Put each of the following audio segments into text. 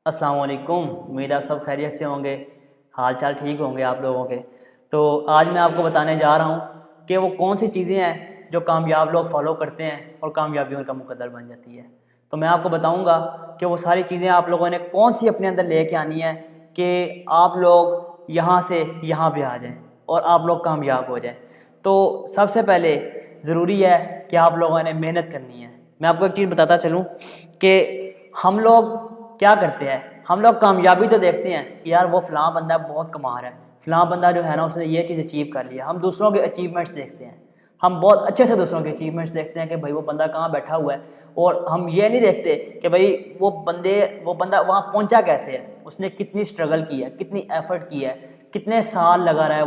अस्सलाम वालेकुम। उम्मीद आप सब खैरियत से होंगे, हाल चाल ठीक होंगे आप लोगों के। तो आज मैं आपको बताने जा रहा हूँ कि वो कौन सी चीज़ें हैं जो कामयाब लोग फॉलो करते हैं और कामयाबी उनका मुकद्दर बन जाती है। तो मैं आपको बताऊँगा कि वो सारी चीज़ें आप लोगों ने कौन सी अपने अंदर लेके आनी है कि आप लोग यहाँ से यहाँ पे आ जाएँ और आप लोग कामयाब हो जाएँ। तो सबसे पहले ज़रूरी है कि आप लोगों ने मेहनत करनी है। मैं आपको एक चीज़ बताता चलूँ कि हम लोग क्या करते हैं, हम लोग कामयाबी तो देखते हैं कि यार वो फ़लाँ बंदा बहुत कमा रहा है, फ़लाँ बंदा जो है ना उसने ये चीज़ अचीव कर लिया। हम दूसरों के अचीवमेंट्स देखते हैं, हम बहुत अच्छे से दूसरों के अचीवमेंट्स देखते हैं कि भाई वो बंदा कहाँ बैठा हुआ है, और हम ये नहीं देखते कि भाई वो बंदा वहाँ पहुँचा कैसे है, उसने कितनी स्ट्रगल की है, कितनी एफ़र्ट की है, कितने साल लगा रहा है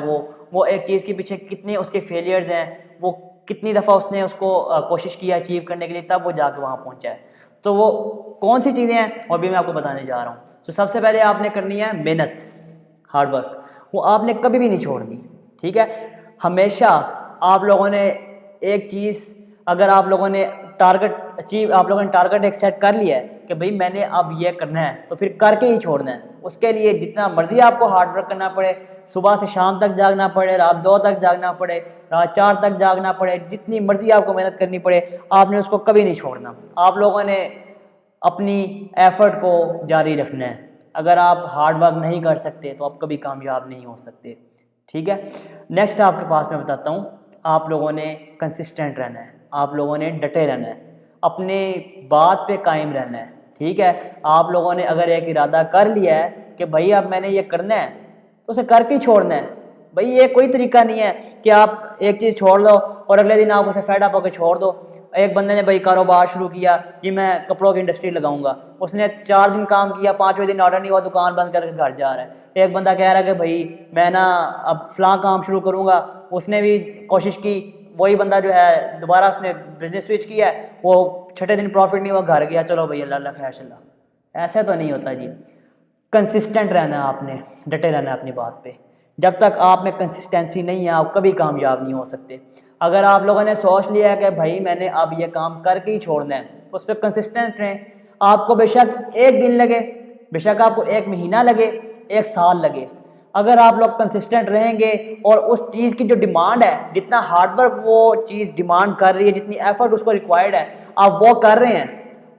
वो एक चीज़ के पीछे कितने उसके फेलियर्स हैं, वो कितनी दफ़ा उसने उसको कोशिश की है अचीव करने के लिए, तब वो जाके वहाँ पहुँचा है। तो वो कौन सी चीज़ें हैं वो भी मैं आपको बताने जा रहा हूँ। तो सबसे पहले आपने करनी है मेहनत, हार्ड वर्क। वो आपने कभी भी नहीं छोड़नी, ठीक है। हमेशा आप लोगों ने एक चीज़, अगर आप लोगों ने आप लोगों ने टारगेट एक सेट कर लिया है कि भाई मैंने अब ये करना है, तो फिर करके ही छोड़ना है। उसके लिए जितना मर्जी आपको हार्ड वर्क करना पड़े, सुबह से शाम तक जागना पड़े, रात 2 तक जागना पड़े, रात 4 तक जागना पड़े, जितनी मर्जी आपको मेहनत करनी पड़े, आपने उसको कभी नहीं छोड़ना। आप लोगों ने अपनी एफ़र्ट को जारी रखना है। अगर आप हार्ड वर्क नहीं कर सकते तो आप कभी कामयाब नहीं हो सकते, ठीक है। नेक्स्ट आपके पास मैं बताता हूँ, आप लोगों ने कंसिस्टेंट रहना है, आप लोगों ने डटे रहना है, अपने बात पे कायम रहना है, ठीक है। आप लोगों ने अगर एक इरादा कर लिया है कि भाई अब मैंने ये करना है, तो उसे करके ही छोड़ना है। भाई ये कोई तरीका नहीं है कि आप एक चीज़ छोड़ लो और अगले दिन आप उसे फेड अप होकर छोड़ दो। एक बंदे ने भाई कारोबार शुरू किया कि मैं कपड़ों की इंडस्ट्री लगाऊंगा, उसने 4 दिन काम किया, 5वें दिन ऑर्डर नहीं हुआ, दुकान बंद करके घर जा रहा है। एक बंदा कह रहा है कि भाई मैं ना अब फ़लाँ काम शुरू करूँगा, उसने भी कोशिश की, वही बंदा जो है दोबारा उसने बिजनेस स्विच किया, वो 6ठे दिन प्रॉफिट नहीं हुआ, घर गया, चलो भाई अल्लाह खैर चला। ऐसा तो नहीं होता जी। कंसिस्टेंट रहना है आपने, डटे रहना है अपनी बात पे। जब तक आप में कंसिस्टेंसी नहीं है आप कभी कामयाब नहीं हो सकते। अगर आप लोगों ने सोच लिया है कि भाई मैंने अब ये काम करके ही छोड़ना है, तो उस पर कंसिस्टेंट रहें। आपको बेशक एक दिन लगे, बेशक आपको 1 महीना लगे, 1 साल लगे, अगर आप लोग कंसिस्टेंट रहेंगे और उस चीज़ की जो डिमांड है, जितना हार्डवर्क वो चीज़ डिमांड कर रही है, जितनी एफर्ट उसको रिक्वायर्ड है, आप वो कर रहे हैं,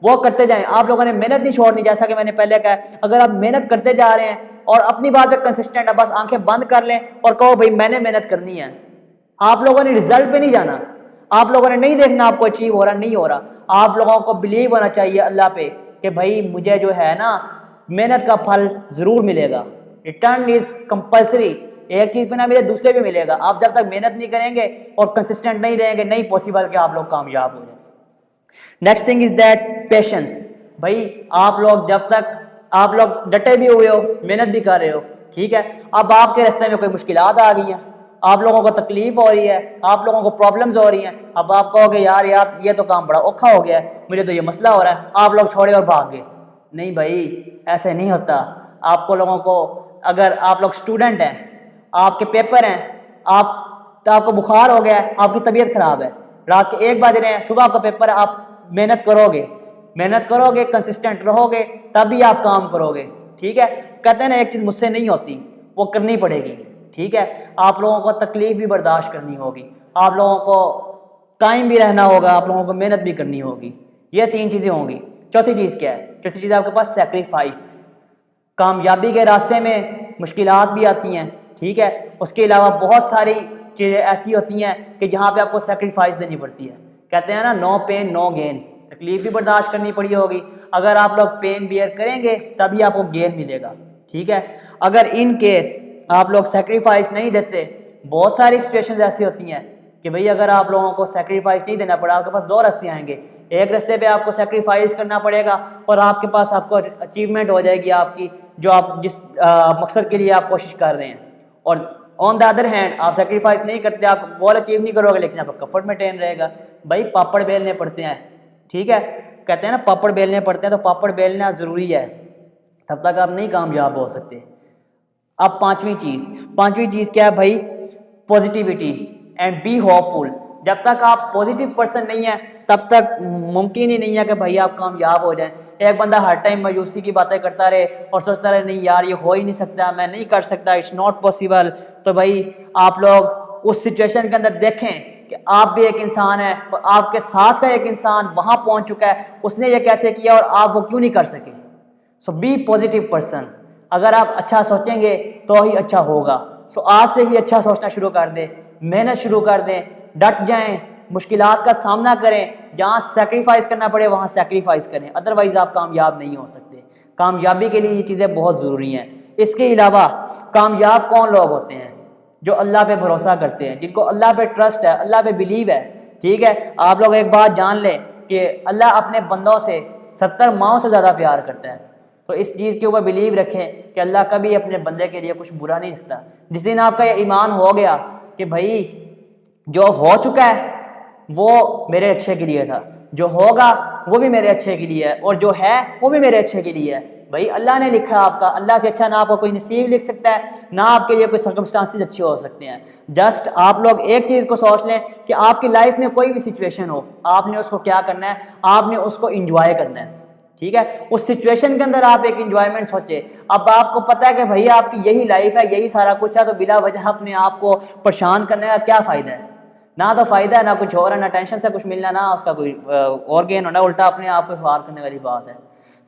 वो करते जाएं। आप लोगों ने मेहनत नहीं छोड़नी, जैसा कि मैंने पहले कहा। अगर आप मेहनत करते जा रहे हैं और अपनी बात पे कंसिस्टेंट है, बस आंखें बंद कर लें और कहो भाई मैंने मेहनत करनी है, आप लोगों ने रिजल्ट पे नहीं जाना। आप लोगों ने नहीं देखना आपको अचीव हो रहा नहीं हो रहा। आप लोगों को बिलीव होना चाहिए अल्लाह पे कि भाई मुझे जो है ना मेहनत का फल ज़रूर मिलेगा। Return is compulsory. एक चीज़ पे ना मिले दूसरे पे मिलेगा। आप जब तक मेहनत नहीं करेंगे और कंसिस्टेंट नहीं रहेंगे, नहीं पॉसिबल कि आप लोग कामयाब हो जाए। Next thing is that patience. भाई आप लोग जब तक आप लोग डटे भी हुए हो, मेहनत भी कर रहे हो, ठीक है, अब आपके रास्ते में कोई मुश्किलात आ गई हैं, आप लोगों को तकलीफ हो रही है, आप लोगों को प्रॉब्लम्स हो रही हैं, अब आप कहोगे यार ये तो काम बड़ा औखा हो गया है, मुझे तो ये मसला हो रहा है, आप लोग छोड़े और भाग गए। नहीं भाई, ऐसे नहीं होता। आपको लोगों को, अगर आप लोग स्टूडेंट हैं, आपके पेपर हैं, आपको बुखार हो गया है, आपकी तबीयत खराब है, रात के 1 बज रहे हैं, सुबह आपका पेपर है, आप मेहनत करोगे, कंसिस्टेंट रहोगे, तभी आप काम करोगे, ठीक है। कहते हैं ना एक चीज़ मुझसे नहीं होती, वो करनी पड़ेगी, ठीक है। आप लोगों को तकलीफ भी बर्दाश्त करनी होगी, आप लोगों को कायम भी रहना होगा, आप लोगों को मेहनत भी करनी होगी। ये 3 चीज़ें होंगी। चौथी चीज़ क्या है? चौथी चीज़ आपके पास सेक्रीफाइस। कामयाबी के रास्ते में मुश्किलात भी आती हैं, ठीक है। उसके अलावा बहुत सारी चीज़ें ऐसी होती हैं कि जहाँ पे आपको सेक्रीफाइस देनी पड़ती है। कहते हैं ना नो पेन नो गेन। तकलीफ भी बर्दाश्त करनी पड़ी होगी। अगर आप लोग पेन बियर करेंगे तभी आपको गेन मिलेगा, ठीक है। अगर इन केस आप लोग सेक्रीफाइस नहीं देते, बहुत सारी सिचुएशंस ऐसी होती हैं कि भाई अगर आप लोगों को सेक्रीफाइस नहीं देना पड़ा, आपके पास 2 रास्ते आएंगे। एक रास्ते पे आपको सेक्रीफाइस करना पड़ेगा और आपके पास आपको अचीवमेंट हो जाएगी आपकी, जो आप जिस मकसद के लिए आप कोशिश कर रहे हैं। और ऑन द अदर हैंड आप सेक्रीफाइस नहीं करते, आप गोल अचीव नहीं करोगे, लेकिन आपका कंफर्ट मेंटेन रहेगा। भाई पापड़ बेलने पड़ते हैं, ठीक है। कहते हैं ना पापड़ बेलने पड़ते हैं, तो पापड़ बेलना ज़रूरी है, तब तक आप नहीं कामयाब हो सकते। अब पांचवी चीज़ क्या है भाई? Positivity and be hopeful. जब तक आप पॉजिटिव पर्सन नहीं है तब तक मुमकिन ही नहीं है कि भाई आप कामयाब हो जाएं। ایک بندہ ہر ٹائم مایوسی کی باتیں کرتا رہے اور سوچتا رہے نہیں یار یہ ہو ہی نہیں سکتا، میں نہیں کر سکتا، اٹس ناٹ پاسبل، تو بھائی آپ لوگ اس سچویشن کے اندر دیکھیں کہ آپ بھی ایک انسان ہے اور آپ کے ساتھ کا ایک انسان وہاں پہنچ چکا ہے، اس نے یہ کیسے کیا اور آپ وہ کیوں نہیں کر سکے. سو بی پازیٹیو پرسن. اگر آپ اچھا سوچیں گے تو ہی اچھا ہوگا. سو آج سے ہی اچھا سوچنا شروع کر دیں، محنت شروع کر دیں، ڈٹ جائیں، مشکلات کا سامنا کریں، جہاں سیکریفائز کرنا پڑے وہاں سیکریفائز کریں، ادروائز آپ کامیاب نہیں ہو سکتے. کامیابی کے لیے یہ چیزیں بہت ضروری ہیں. اس کے علاوہ کامیاب کون لوگ ہوتے ہیں؟ جو اللہ پہ بھروسہ کرتے ہیں، جن کو اللہ پہ ٹرسٹ ہے، اللہ پہ بلیو ہے. ٹھیک ہے، آپ لوگ ایک بات جان لیں کہ اللہ اپنے بندوں سے 70 ماؤں سے زیادہ پیار کرتا ہے. تو اس چیز کے اوپر بلیو رکھیں کہ اللہ کبھی اپنے بندے کے لیے کچھ برا نہیں رکھتا. جس دن آپ کا یہ ایمان ہو گیا کہ بھائی جو ہو چکا ہے وہ میرے اچھے کے لیے تھا، جو ہوگا وہ بھی میرے اچھے کے لیے ہے، اور جو ہے وہ بھی میرے اچھے کے لیے ہے. بھائی اللہ نے لکھا آپ کا، اللہ سے اچھا نہ آپ کو کوئی نصیب لکھ سکتا ہے، نہ آپ کے لیے کوئی سرکمسٹانسز اچھے ہو سکتے ہیں. جسٹ آپ لوگ ایک چیز کو سوچ لیں کہ آپ کی لائف میں کوئی بھی سچویشن ہو، آپ نے اس کو کیا کرنا ہے، آپ نے اس کو انجوائے کرنا ہے. ٹھیک ہے، اس سچویشن کے اندر آپ ایک انجوائمنٹ سوچے. اب آپ کو پتہ ہے کہ بھائی آپ کی یہی لائف ہے، یہی سارا کچھ ہے، تو بلا وجہ اپنے آپ کو پریشان کرنے کا کیا فائدہ ہے؟ نہ تو فائدہ ہے، نہ کچھ اور ہے، نہ ٹینشن سے کچھ ملنا، نہ اس کا کوئی اور گین ہونا، الٹا اپنے آپ کو خوار کرنے والی بات ہے.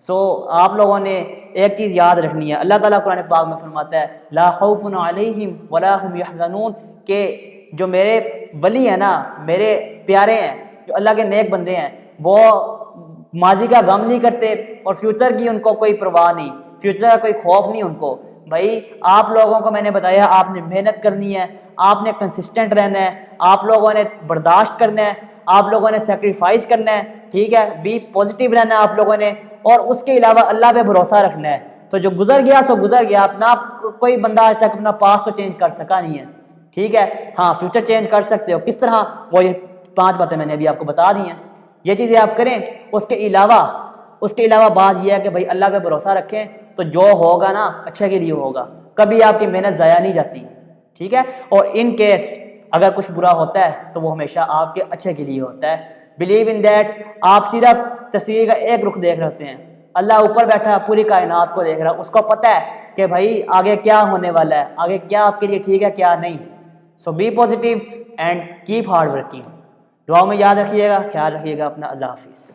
سو آپ لوگوں نے ایک چیز یاد رکھنی ہے. اللہ تعالیٰ قرآن پاک میں فرماتا ہے لا خوف علیہم ولا هم یحزنون، کہ جو میرے ولی ہیں نا، میرے پیارے ہیں، جو اللہ کے نیک بندے ہیں، وہ ماضی کا غم نہیں کرتے اور فیوچر کی ان کو کوئی پرواہ نہیں، فیوچر کا کوئی خوف نہیں ان کو. بھائی آپ لوگوں کو میں نے بتایا آپ نے محنت کرنی ہے، آپ نے کنسسٹنٹ رہنا ہے، آپ لوگوں نے برداشت کرنا ہے، آپ لوگوں نے سیکریفائز کرنا ہے. ٹھیک ہے، بی پازیٹیو رہنا ہے آپ لوگوں نے، اور اس کے علاوہ اللہ پہ بھروسہ رکھنا ہے. تو جو گزر گیا سو گزر گیا، اپنا کوئی بندہ آج تک اپنا پاس تو چینج کر سکا نہیں ہے. ٹھیک ہے، ہاں فیوچر چینج کر سکتے ہو. کس طرح؟ وہ یہ 5 باتیں میں نے ابھی آپ کو بتا دی ہیں، یہ چیزیں آپ کریں. اس کے علاوہ بات یہ ہے کہ بھائی اللہ پہ بھروسہ رکھیں، تو جو ہوگا نا اچھے کے لیے ہوگا، کبھی آپ کی محنت ضائع نہیں جاتی. ٹھیک ہے، اور ان کیس اگر کچھ برا ہوتا ہے تو وہ ہمیشہ آپ کے اچھے کے لیے ہوتا ہے. Believe in that. آپ صرف تصویر کا ایک رخ دیکھ رہے ہوتے ہیں، اللہ اوپر بیٹھا پوری کائنات کو دیکھ رہا، اس کو پتہ ہے کہ بھائی آگے کیا ہونے والا ہے، آگے کیا آپ کے لیے ٹھیک ہے کیا نہیں. So be positive and keep hard working. دعاؤں میں یاد رکھیے گا، خیال رکھیے گا اپنا. اللہ حافظ.